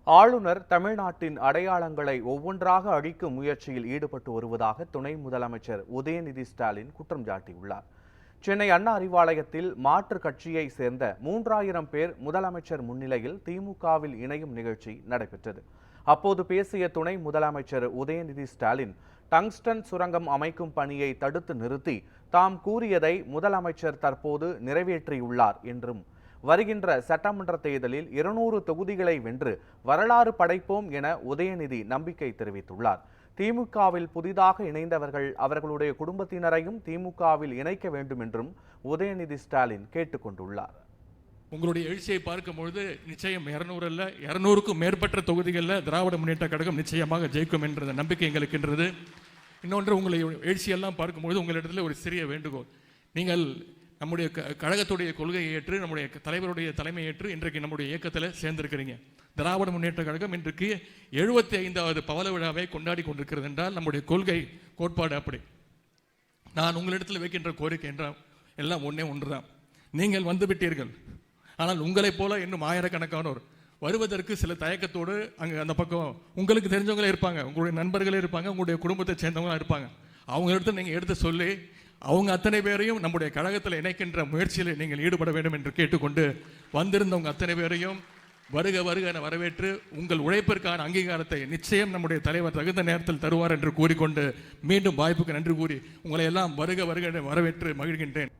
ஆளுநர் தமிழ்நாட்டின் அடையாளங்களை ஒவ்வொன்றாக அழிக்கும் முயற்சியில் ஈடுபட்டு வருவதாக துணை முதலமைச்சர் உதயநிதி ஸ்டாலின் குற்றம் சாட்டியுள்ளார். சென்னை அண்ணா அறிவாலயத்தில் மாற்றுக் கட்சியை சேர்ந்த 3000 பேர் முதலமைச்சர் முன்னிலையில் திமுகவில் இணையும் நிகழ்ச்சி நடைபெற்றது. அப்போது பேசிய துணை முதலமைச்சர் உதயநிதி ஸ்டாலின் டங்ஸ்டன் சுரங்கம் அமைக்கும் பணியை தடுத்து நிறுத்தி தாம் கூறியதை முதலமைச்சர் தற்போது நிறைவேற்றியுள்ளார் என்றும், வருகின்ற சட்டமன்ற தேர்தலில் 200 தொகுதிகளை வென்று வரலாறு படைப்போம் என உதயநிதி நம்பிக்கை தெரிவித்துள்ளார். திமுகவில் புதிதாக இணைந்தவர்கள் அவர்களுடைய குடும்பத்தினரையும் திமுகவில் இணைக்க வேண்டும் என்றும் உதயநிதி ஸ்டாலின் கேட்டுக்கொண்டுள்ளார். உங்களுடைய எழுச்சியை பார்க்கும்பொழுது நிச்சயம் 200 அல்ல 200க்கும் மேற்பட்ட தொகுதிகளில் திராவிட முன்னேற்ற கழகம் நிச்சயமாக ஜெயிக்கும் என்ற நம்பிக்கை எங்களுக்கு இருக்கின்றது. இன்னொன்று, உங்களை எழுச்சியெல்லாம் பார்க்கும்பொழுது உங்களிடத்தில் ஒரு சிறிய வேண்டுகோள். நீங்கள் நம்முடைய கழகத்துடைய கொள்கையை ஏற்று நம்முடைய தலைவருடைய தலைமை ஏற்று இன்றைக்கு நம்முடைய இயக்கத்தில் சேர்ந்திருக்கிறீங்க. திராவிட முன்னேற்ற கழகம் இன்றைக்கு 75வது பவள விழாவை கொண்டாடி கொண்டிருக்கிறது என்றால் நம்முடைய கொள்கை கோட்பாடு அப்படி. நான் உங்களிடத்தில் வைக்கின்ற கோரிக்கை என்றால் எல்லாம் ஒன்றுதான். நீங்கள் வந்துவிட்டீர்கள், ஆனால் உங்களைப் போல இன்னும் ஆயிரக்கணக்கானோர் வருவதற்கு சில தயக்கத்தோடு அங்கே அந்த பக்கம் உங்களுக்கு தெரிஞ்சவங்களே இருப்பாங்க, உங்களுடைய நண்பர்களே இருப்பாங்க, உங்களுடைய குடும்பத்தை சேர்ந்தவங்களாக இருப்பாங்க. அவங்க இடத்துல நீங்கள் எடுத்து சொல்லி அவங்க அத்தனை பேரையும் நம்முடைய கழகத்தில் இணைக்கின்ற முயற்சியில் நீங்கள் ஈடுபட வேண்டும் என்று கேட்டுக்கொண்டு, வந்திருந்தவங்க அத்தனை பேரையும் வருக வருக என வரவேற்று உங்கள் உழைப்பிற்கான அங்கீகாரத்தை நிச்சயம் நம்முடைய தலைவர் தகுந்த நேரத்தில் தருவார் என்று கூறிக்கொண்டு மீண்டும் வாய்ப்புக்கு நன்றி கூறி உங்களை எல்லாம் வருக வருக வரவேற்று மகிழ்கின்றேன்.